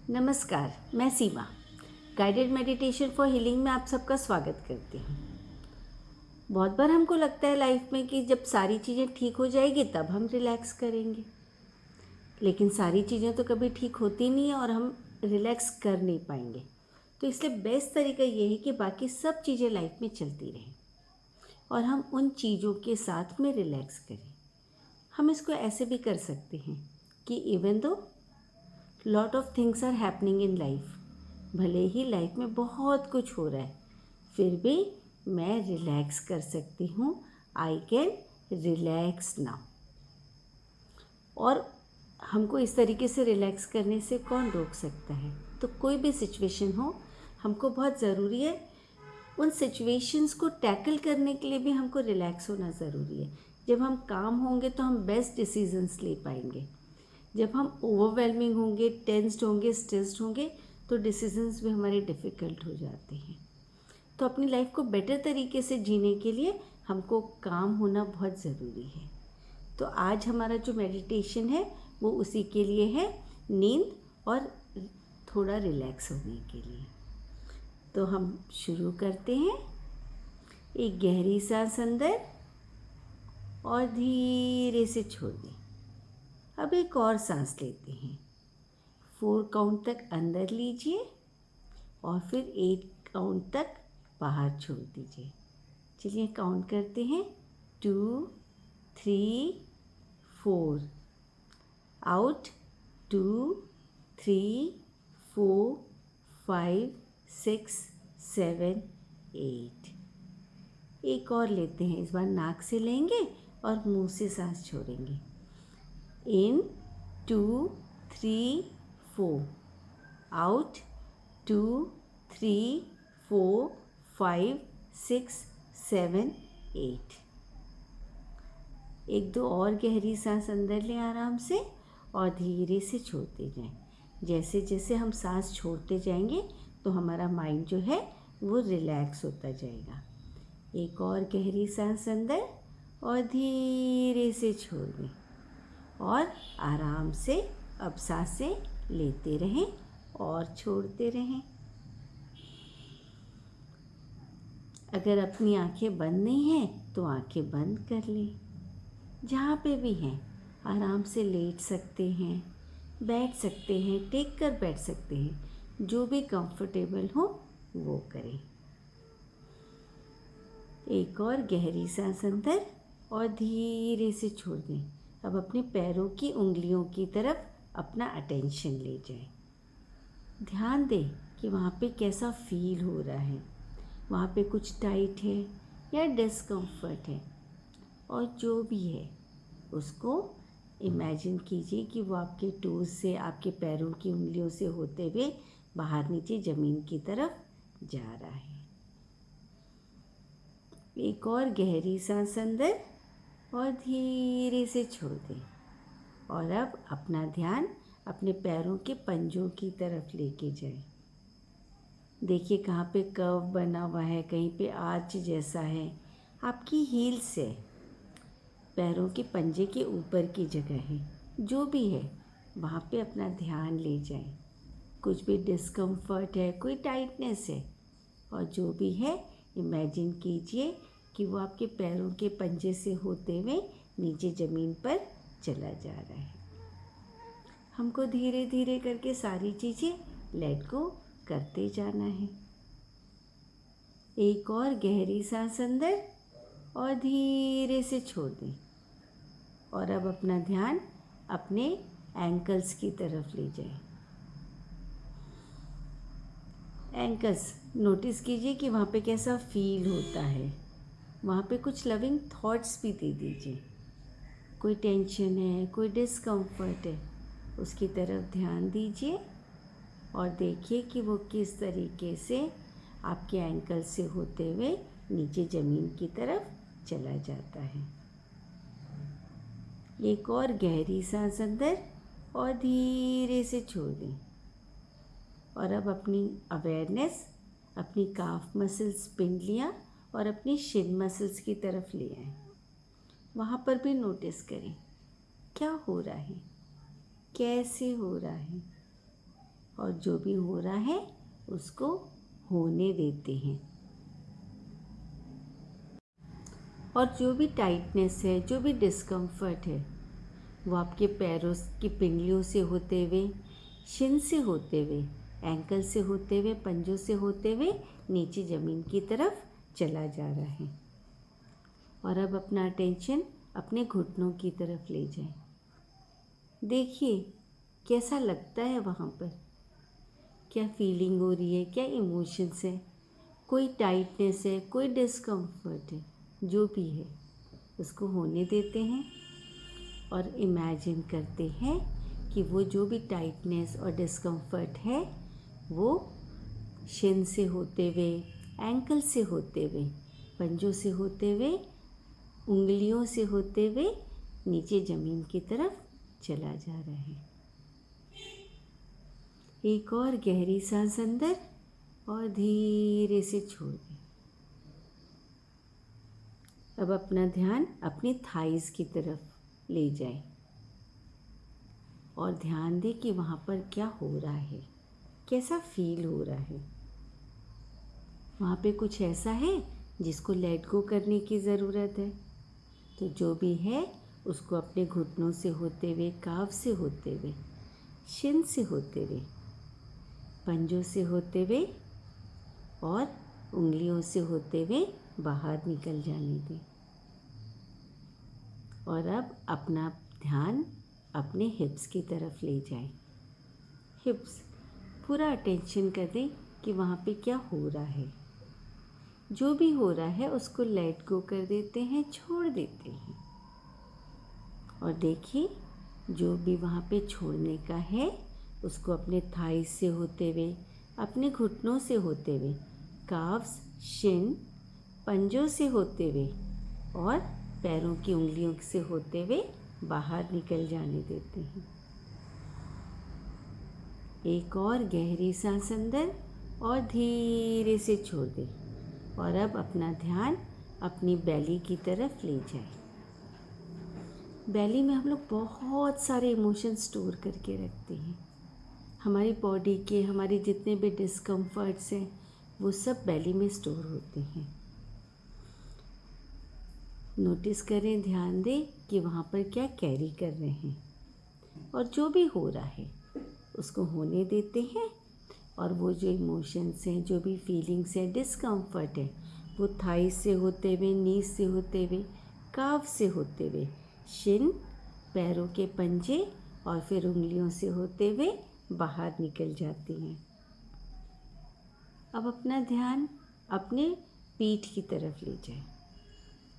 नमस्कार, मैं सीमा guided meditation for healing में आप सबका स्वागत करती हूँ। बहुत बार हमको लगता है लाइफ में कि जब सारी चीज़ें ठीक हो जाएगी तब हम रिलैक्स करेंगे, लेकिन सारी चीज़ें तो कभी ठीक होती नहीं है और हम रिलैक्स कर नहीं पाएंगे। तो इसलिए बेस्ट तरीका ये है कि बाकी सब चीज़ें लाइफ में चलती रहें और हम उन चीज़ों के साथ में रिलैक्स करें। हम इसको ऐसे भी कर सकते हैं कि even though lot of things are happening in life, भले ही लाइफ में बहुत कुछ हो रहा है फिर भी मैं रिलैक्स कर सकती हूँ। I can relax now. और हमको इस तरीके से रिलैक्स करने से कौन रोक सकता है। तो कोई भी सिचुएशन हो, हमको बहुत ज़रूरी है उन सिचुएशंस को टैकल करने के लिए भी हमको रिलैक्स होना ज़रूरी है। जब हम काम होंगे तो हम बेस्ट डिसीजंस ले पाएंगे। जब हम ओवरवेलमिंग होंगे, टेंस्ड होंगे, स्ट्रेस्ड होंगे तो डिसीजंस भी हमारे डिफ़िकल्ट हो जाते हैं। तो अपनी लाइफ को बेटर तरीके से जीने के लिए हमको काम होना बहुत ज़रूरी है। तो आज हमारा जो मेडिटेशन है वो उसी के लिए है, नींद और थोड़ा रिलैक्स होने के लिए। तो हम शुरू करते हैं। एक गहरी सांस अंदर और धीरे से छोड़ दें। अब एक और सांस लेते हैं। 4 काउंट तक अंदर लीजिए और फिर 8 काउंट तक बाहर छोड़ दीजिए। चलिए काउंट करते हैं। 2 3 4 आउट, 2 3 4 5 6 7 8। एक और लेते हैं। इस बार नाक से लेंगे और मुंह से सांस छोड़ेंगे। इन 2 3 4 आउट, 2 3 4 5 6 7 8। एक दो और गहरी सांस अंदर लें आराम से और धीरे से छोड़ते जाएं। जैसे जैसे हम सांस छोड़ते जाएंगे तो हमारा माइंड जो है वो रिलैक्स होता जाएगा। एक और गहरी सांस अंदर और धीरे से छोड़ दें और आराम से अब सांसें लेते रहें और छोड़ते रहें। अगर अपनी आंखें बंद नहीं हैं तो आंखें बंद कर लें। जहाँ पे भी हैं आराम से लेट सकते हैं, बैठ सकते हैं, टेक कर बैठ सकते हैं। जो भी कंफर्टेबल हो वो करें। एक और गहरी सांस अंदर और धीरे से छोड़ दें। अब अपने पैरों की उंगलियों की तरफ अपना अटेंशन ले जाएं। ध्यान दें कि वहाँ पे कैसा फील हो रहा है। वहाँ पे कुछ टाइट है या डिस्कम्फर्ट है, और जो भी है उसको इमेजिन कीजिए कि वो आपके टोज से, आपके पैरों की उंगलियों से होते हुए बाहर नीचे ज़मीन की तरफ जा रहा है। एक और गहरी सांस अंदर और धीरे से छोड़ दें। और अब अपना ध्यान अपने पैरों के पंजों की तरफ लेके जाएं। देखिए कहाँ पे कर्व बना हुआ है, कहीं पे आर्च जैसा है। आपकी हील्स है, पैरों के पंजे के ऊपर की जगह है। जो भी है वहाँ पे अपना ध्यान ले जाएं। कुछ भी डिस्कम्फर्ट है, कोई टाइटनेस है, और जो भी है इमेजिन कीजिए कि वो आपके पैरों के पंजे से होते हुए नीचे ज़मीन पर चला जा रहा है। हमको धीरे धीरे करके सारी चीज़ें लेट गो करते जाना है। एक और गहरी सांस अंदर और धीरे से छोड़ दें। और अब अपना ध्यान अपने एंकल्स की तरफ ले जाएं। एंकल्स नोटिस कीजिए कि वहाँ पे कैसा फील होता है। वहाँ पे कुछ लविंग थॉट्स भी दे दीजिए। कोई टेंशन है, कोई डिस्कम्फर्ट है, उसकी तरफ ध्यान दीजिए और देखिए कि वो किस तरीके से आपके एंकल से होते हुए नीचे ज़मीन की तरफ चला जाता है। एक और गहरी सांस अंदर और धीरे से छोड़ दें। और अब अपनी अवेयरनेस अपनी काफ मसल्स, पिंडलियाँ और अपनी शिन मसल्स की तरफ ले आएं। वहाँ पर भी नोटिस करें क्या हो रहा है, कैसे हो रहा है, और जो भी हो रहा है उसको होने देते हैं। और जो भी टाइटनेस है, जो भी डिस्कम्फर्ट है, वो आपके पैरों की पिंगलियों से होते हुए, शिन से होते हुए, एंकल से होते हुए, पंजों से होते हुए नीचे ज़मीन की तरफ चला जा रहा है। और अब अपना अटेंशन अपने घुटनों की तरफ ले जाएं। देखिए कैसा लगता है वहाँ पर, क्या फीलिंग हो रही है, क्या इमोशंस है, कोई टाइटनेस है, कोई डिस्कम्फर्ट है, जो भी है उसको होने देते हैं। और इमेजिन करते हैं कि वो जो भी टाइटनेस और डिस्कम्फर्ट है वो शिन से होते हुए, एंकल से होते हुए, पंजों से होते हुए, उंगलियों से होते हुए नीचे ज़मीन की तरफ चला जा रहा है। एक और गहरी सांस अंदर और धीरे से छोड़ दें। अब अपना ध्यान अपने थाइज़ की तरफ ले जाएं और ध्यान दें कि वहाँ पर क्या हो रहा है, कैसा फील हो रहा है। वहाँ पे कुछ ऐसा है जिसको लेट गो करने की ज़रूरत है। तो जो भी है उसको अपने घुटनों से होते हुए, काफ से होते हुए, शिन से होते हुए, पंजों से होते हुए और उंगलियों से होते हुए बाहर निकल जाने दें। और अब अपना ध्यान अपने हिप्स की तरफ ले जाएं। हिप्स पूरा अटेंशन कर दें कि वहाँ पे क्या हो रहा है। जो भी हो रहा है उसको लेट गो कर देते हैं, छोड़ देते हैं। और देखिए जो भी वहाँ पे छोड़ने का है उसको अपने थाइस से होते हुए, अपने घुटनों से होते हुए, काफ्स, शिन, पंजों से होते हुए और पैरों की उंगलियों से होते हुए बाहर निकल जाने देते हैं। एक और गहरी सांस अंदर और धीरे से छोड़ दें। और अब अपना ध्यान अपनी बेली की तरफ ले जाएं। बेली में हम लोग बहुत सारे इमोशन स्टोर करके रखते हैं। हमारी बॉडी के, हमारे जितने भी डिस्कम्फर्ट्स हैं वो सब बेली में स्टोर होते हैं। नोटिस करें, ध्यान दें कि वहाँ पर क्या कैरी कर रहे हैं। और जो भी हो रहा है उसको होने देते हैं। और वो जो इमोशंस हैं, जो भी फीलिंग्स हैं, डिस्कम्फर्ट है, वो थाइस से होते हुए, नीज से होते हुए, काफ से होते हुए, शिन, पैरों के पंजे और फिर उंगलियों से होते हुए बाहर निकल जाती हैं। अब अपना ध्यान अपने पीठ की तरफ ले जाएं।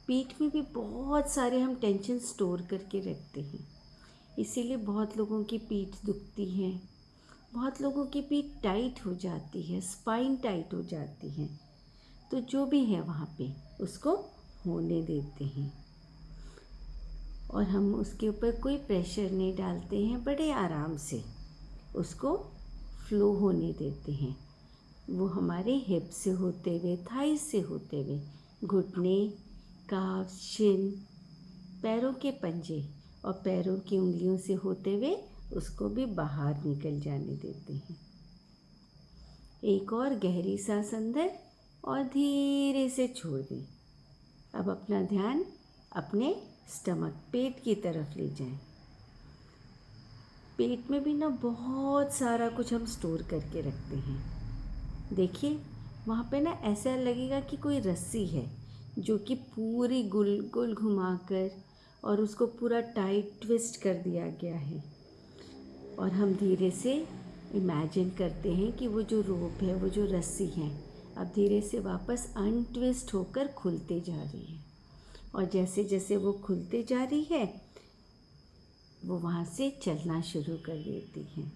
पीठ में भी बहुत सारे हम टेंशन स्टोर करके रखते हैं, इसीलिए बहुत लोगों की पीठ दुखती है, बहुत लोगों की पीठ टाइट हो जाती है, स्पाइन टाइट हो जाती है। तो जो भी है वहाँ पे उसको होने देते हैं। और हम उसके ऊपर कोई प्रेशर नहीं डालते हैं, बड़े आराम से उसको फ्लो होने देते हैं। वो हमारे हिप से होते हुए, थाई से होते हुए, घुटने, काफ, शिन, पैरों के पंजे और पैरों की उंगलियों से होते हुए उसको भी बाहर निकल जाने देते हैं। एक और गहरी सांस अंदर और धीरे से छोड़ दें। अब अपना ध्यान अपने स्टमक, पेट की तरफ ले जाएं। पेट में भी ना बहुत सारा कुछ हम स्टोर करके रखते हैं। देखिए वहाँ पे ना ऐसा लगेगा कि कोई रस्सी है जो कि पूरी गुल गुल घुमाकर और उसको पूरा टाइट ट्विस्ट कर दिया गया है। और हम धीरे से इमेजिन करते हैं कि वो जो रोप है, वो जो रस्सी है, अब धीरे से वापस अनट्विस्ट होकर खुलते जा रही है। और जैसे जैसे वो खुलते जा रही है वो वहाँ से चलना शुरू कर देती है।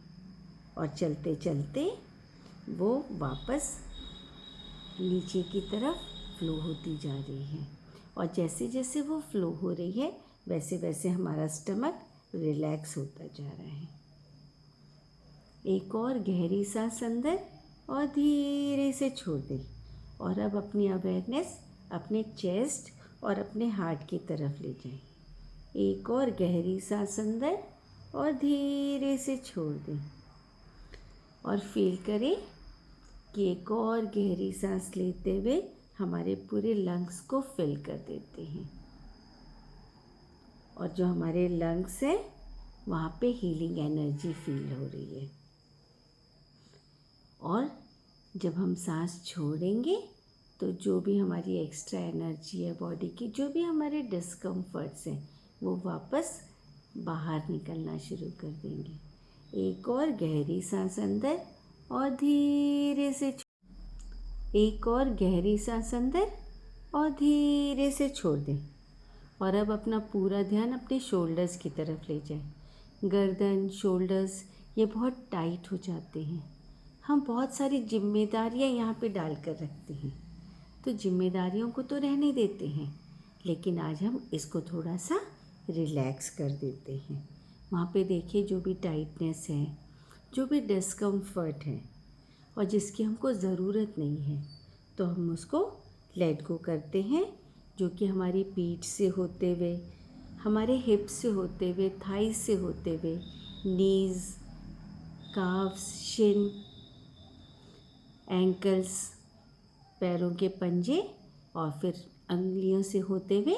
और चलते चलते वो वापस नीचे की तरफ फ्लो होती जा रही है। और जैसे जैसे वो फ्लो हो रही है वैसे वैसे हमारा स्टमक रिलैक्स होता जा रहा है। एक और गहरी सांस अंदर और धीरे से छोड़ दें। और अब अपनी अवेयरनेस अपने चेस्ट और अपने हार्ट की तरफ ले जाएं। एक और गहरी सांस अंदर और धीरे से छोड़ दें। और फील करें कि एक और गहरी सांस लेते हुए हमारे पूरे लंग्स को फिल कर देते हैं। और जो हमारे लंग्स है वहाँ पे हीलिंग एनर्जी फील हो रही है। और जब हम सांस छोड़ेंगे तो जो भी हमारी एक्स्ट्रा एनर्जी है बॉडी की, जो भी हमारे डिस्कम्फर्ट्स हैं, वो वापस बाहर निकलना शुरू कर देंगे। एक और गहरी सांस अंदर और धीरे से एक और गहरी सांस अंदर और धीरे से छोड़ दें। और अब अपना पूरा ध्यान अपने शोल्डर्स की तरफ ले जाएं। गर्दन, शोल्डर्स ये बहुत टाइट हो जाते हैं। हम बहुत सारी जिम्मेदारियां यहाँ पे डाल कर रखते हैं, तो जिम्मेदारियों को तो रहने देते हैं, लेकिन आज हम इसको थोड़ा सा रिलैक्स कर देते हैं। वहाँ पे देखिए जो भी टाइटनेस है, जो भी डिस्कम्फर्ट है और जिसकी हमको ज़रूरत नहीं है, तो हम उसको लेट गो करते हैं, जो कि हमारी पीठ से होते हुए, हमारे हिप्स से होते हुए, थाइस से होते हुए, नीज़, काफ्स, शिन, एंकल्स, पैरों के पंजे और फिर अंगुलियों से होते हुए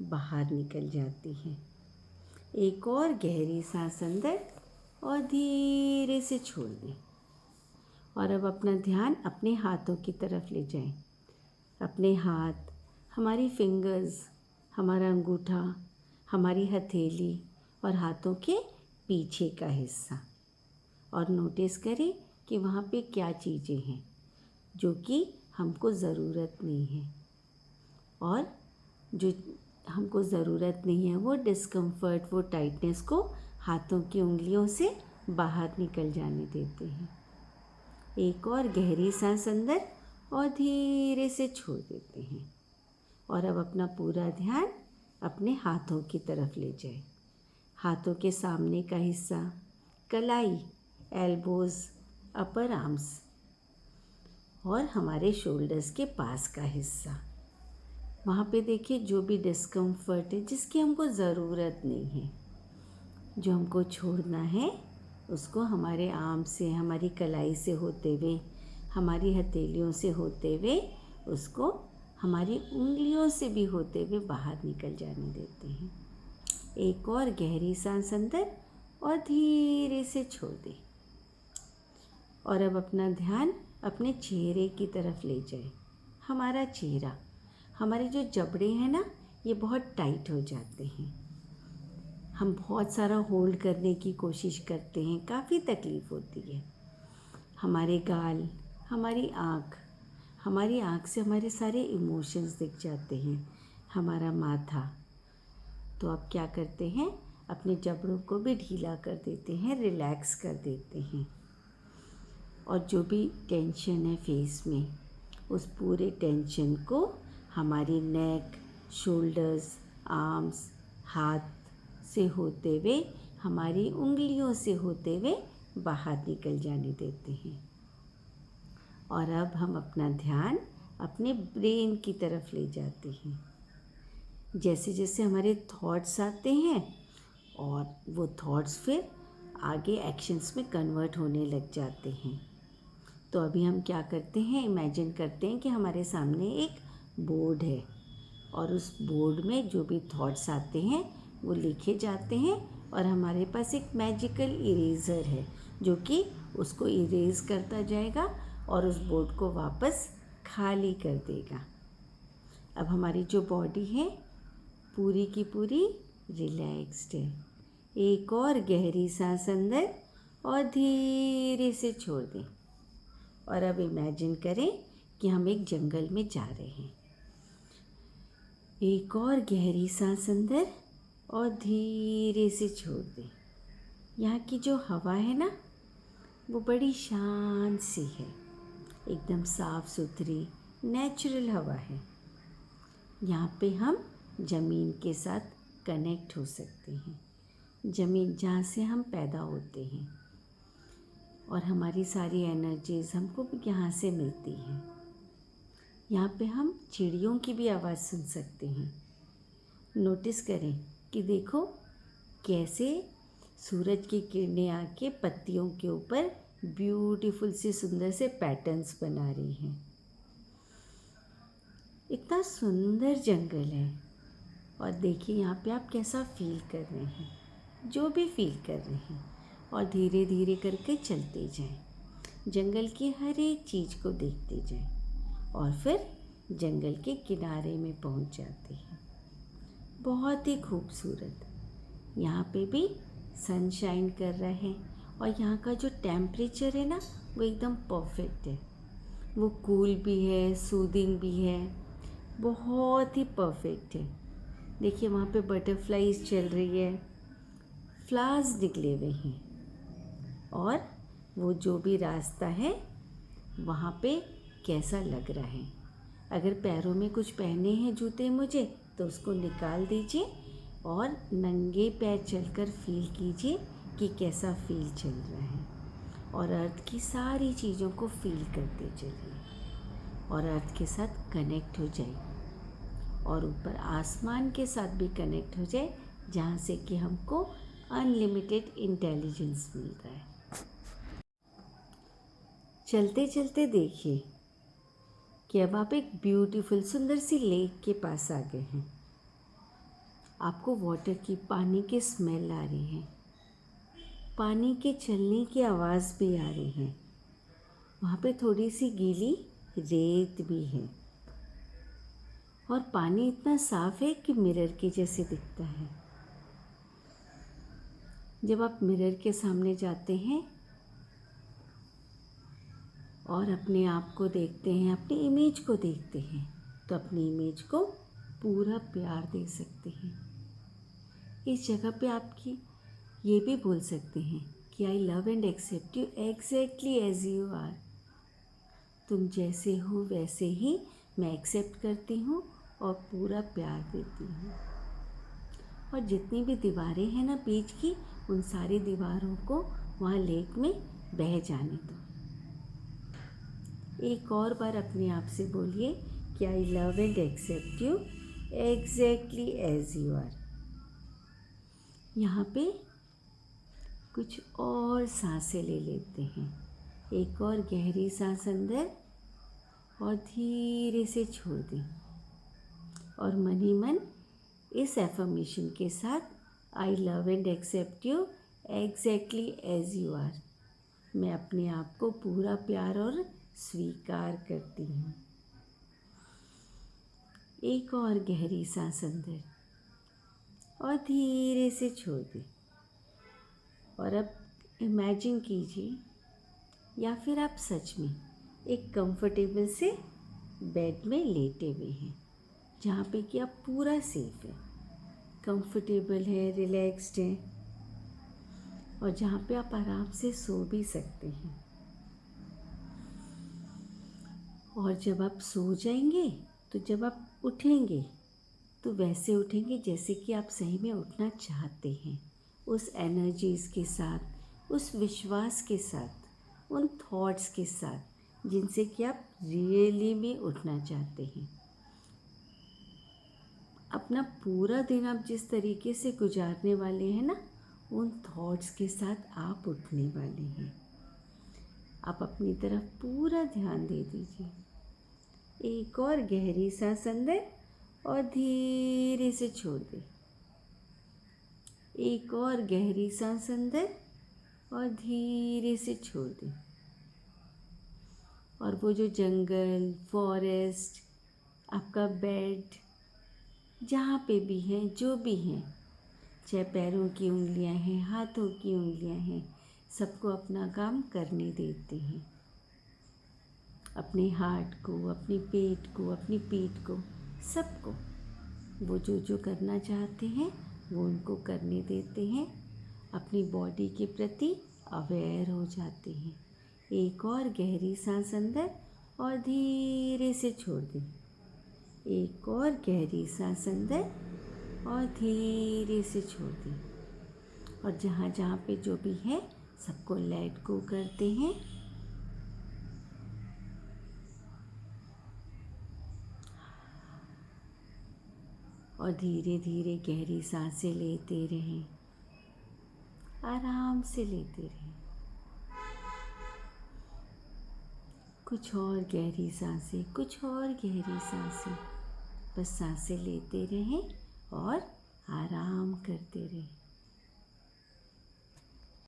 बाहर निकल जाती हैं। एक और गहरी सांस अंदर और धीरे से छोड़ दें। और अब अपना ध्यान अपने हाथों की तरफ ले जाएं। अपने हाथ, हमारी फिंगर्स, हमारा अंगूठा, हमारी हथेली और हाथों के पीछे का हिस्सा, और नोटिस करें कि वहाँ पे क्या चीज़ें हैं जो कि हमको ज़रूरत नहीं है, और जो हमको ज़रूरत नहीं है वो डिस्कम्फर्ट, वो टाइटनेस को हाथों की उंगलियों से बाहर निकल जाने देते हैं। एक और गहरी सांस अंदर और धीरे से छोड़ देते हैं। और अब अपना पूरा ध्यान अपने हाथों की तरफ ले जाए। हाथों के सामने का हिस्सा, कलाई, एल्बोज़, अपर आर्म्स और हमारे शोल्डर्स के पास का हिस्सा, वहाँ पे देखिए जो भी डिस्कम्फर्ट है जिसकी हमको ज़रूरत नहीं है, जो हमको छोड़ना है, उसको हमारे आर्म से, हमारी कलाई से होते हुए, हमारी हथेलियों से होते हुए, उसको हमारी उंगलियों से भी होते हुए बाहर निकल जाने देते हैं। एक और गहरी सांस अंदर और धीरे से छोड़ दें। और अब अपना ध्यान अपने चेहरे की तरफ ले जाए। हमारा चेहरा, हमारे जो जबड़े हैं ना, ये बहुत टाइट हो जाते हैं। हम बहुत सारा होल्ड करने की कोशिश करते हैं, काफ़ी तकलीफ़ होती है। हमारे गाल, हमारी आँख से हमारे सारे इमोशंस दिख जाते हैं। हमारा माथा, तो आप क्या करते हैं, अपने जबड़ों को भी ढीला कर देते हैं, रिलैक्स कर देते हैं। और जो भी टेंशन है फेस में, उस पूरे टेंशन को हमारी नेक, शोल्डर्स, आर्म्स, हाथ से होते हुए, हमारी उंगलियों से होते हुए बाहर निकल जाने देते हैं। और अब हम अपना ध्यान अपने ब्रेन की तरफ ले जाते हैं। जैसे जैसे हमारे थॉट्स आते हैं और वो थॉट्स फिर आगे एक्शंस में कन्वर्ट होने लग जाते हैं। तो अभी हम क्या करते हैं, इमेजिन करते हैं कि हमारे सामने एक बोर्ड है और उस बोर्ड में जो भी थॉट्स आते हैं वो लिखे जाते हैं, और हमारे पास एक मैजिकल इरेज़र है जो कि उसको इरेज़ करता जाएगा और उस बोर्ड को वापस खाली कर देगा। अब हमारी जो बॉडी है पूरी की पूरी रिलैक्स्ड है। एक और गहरी सांस अंदर और धीरे से छोड़ दें। और अब इमेजिन करें कि हम एक जंगल में जा रहे हैं। एक और गहरी सांस अंदर और धीरे से छोड़ दें। यहाँ की जो हवा है ना, वो बड़ी शांत सी है, एकदम साफ़ सुथरी नेचुरल हवा है। यहाँ पे हम ज़मीन के साथ कनेक्ट हो सकते हैं। ज़मीन जहाँ से हम पैदा होते हैं, और हमारी सारी एनर्जीज़ हमको भी यहाँ से मिलती हैं। यहाँ पे हम चिड़ियों की भी आवाज़ सुन सकते हैं। नोटिस करें कि देखो कैसे सूरज की किरणें आके पत्तियों के ऊपर ब्यूटीफुल सी सुंदर से पैटर्न्स बना रही हैं। इतना सुंदर जंगल है। और देखिए यहाँ पे आप कैसा फील कर रहे हैं, जो भी फील कर रहे हैं, और धीरे धीरे करके चलते जाएं। जंगल की हर एक चीज़ को देखते जाएं और फिर जंगल के किनारे में पहुंच जाते हैं। बहुत ही खूबसूरत। यहाँ पे भी सनशाइन कर रहा है और यहाँ का जो टेम्परेचर है ना वो एकदम परफेक्ट है। वो कूल भी है, सूदिंग भी है, बहुत ही परफेक्ट है। देखिए वहाँ पे बटरफ्लाईज चल रही है, फ्लावर्स निकले हुए हैं, और वो जो भी रास्ता है वहाँ पे कैसा लग रहा है। अगर पैरों में कुछ पहने हैं जूते मुझे तो उसको निकाल दीजिए और नंगे पैर चलकर फील कीजिए कि कैसा फील चल रहा है। और अर्थ की सारी चीज़ों को फील करते चलिए और अर्थ के साथ कनेक्ट हो जाइए और ऊपर आसमान के साथ भी कनेक्ट हो जाए, जहाँ से कि हमको अनलिमिटेड इंटेलिजेंस मिल रहा है। चलते चलते देखिए कि अब आप एक ब्यूटीफुल सुंदर सी लेक के पास आ गए हैं। आपको वाटर की, पानी की स्मेल आ रही है, पानी के चलने की आवाज़ भी आ रही है। वहाँ पे थोड़ी सी गीली रेत भी है और पानी इतना साफ़ है कि मिरर के जैसे दिखता है। जब आप मिरर के सामने जाते हैं और अपने आप को देखते हैं, अपनी इमेज को देखते हैं, तो अपनी इमेज को पूरा प्यार दे सकते हैं। इस जगह पे आपकी ये भी बोल सकते हैं कि I love and accept you exactly as you are. तुम जैसे हो वैसे ही मैं एक्सेप्ट करती हूँ और पूरा प्यार देती हूँ। और जितनी भी दीवारें हैं ना बीच की, उन सारी दीवारों को वहाँ लेक में बह जाने दो। एक और बार अपने आप से बोलिए कि I love and accept you exactly as you are. यहाँ पे कुछ और सांसें ले लेते हैं। एक और गहरी सांस अंदर और धीरे से छोड़ दें। और मन ही मन इस एफर्मेशन के साथ I love and accept you exactly as you are, मैं अपने आप को पूरा प्यार और स्वीकार करती हूँ। एक और गहरी सांस अंदर और धीरे से छोड़ दें। और अब इमेजिन कीजिए या फिर आप सच में एक कंफर्टेबल से बेड में लेटे हुए हैं, जहाँ पे कि आप पूरा सेफ है, कंफर्टेबल है, रिलैक्स्ड है, और जहाँ पे आप आराम से सो भी सकते हैं। और जब आप सो जाएंगे तो जब आप उठेंगे तो वैसे उठेंगे जैसे कि आप सही में उठना चाहते हैं, उस एनर्जीज़ के साथ, उस विश्वास के साथ, उन थॉट्स के साथ जिनसे कि आप रियली में उठना चाहते हैं। अपना पूरा दिन आप जिस तरीके से गुजारने वाले हैं ना, उन थॉट्स के साथ आप उठने वाले हैं। आप अपनी तरफ पूरा ध्यान दे दीजिए। एक और गहरी सांस अंदर और धीरे से छोड़ दें। एक और गहरी सांस अंदर और धीरे से छोड़ दें। और वो जो जंगल, फॉरेस्ट, आपका बेड, जहाँ पे भी हैं, जो भी हैं, चाहे पैरों की उंगलियां हैं, हाथों की उंगलियां हैं, सबको अपना काम करने देते हैं। अपने हार्ट को, अपने पेट को, अपनी पीठ को, सबको वो जो करना चाहते हैं वो उनको करने देते हैं। अपनी बॉडी के प्रति अवेयर हो जाते हैं। एक और गहरी सांस अंदर और धीरे से छोड़ दें। एक और गहरी सांस अंदर और धीरे से छोड़ दें। और जहाँ जहाँ पे जो भी है सबको लेट गो करते हैं। और धीरे धीरे गहरी सांसें लेते रहें, आराम से लेते रहें। कुछ और गहरी सांसें, कुछ और गहरी सांसें। बस सांसें लेते रहें और आराम करते रहें।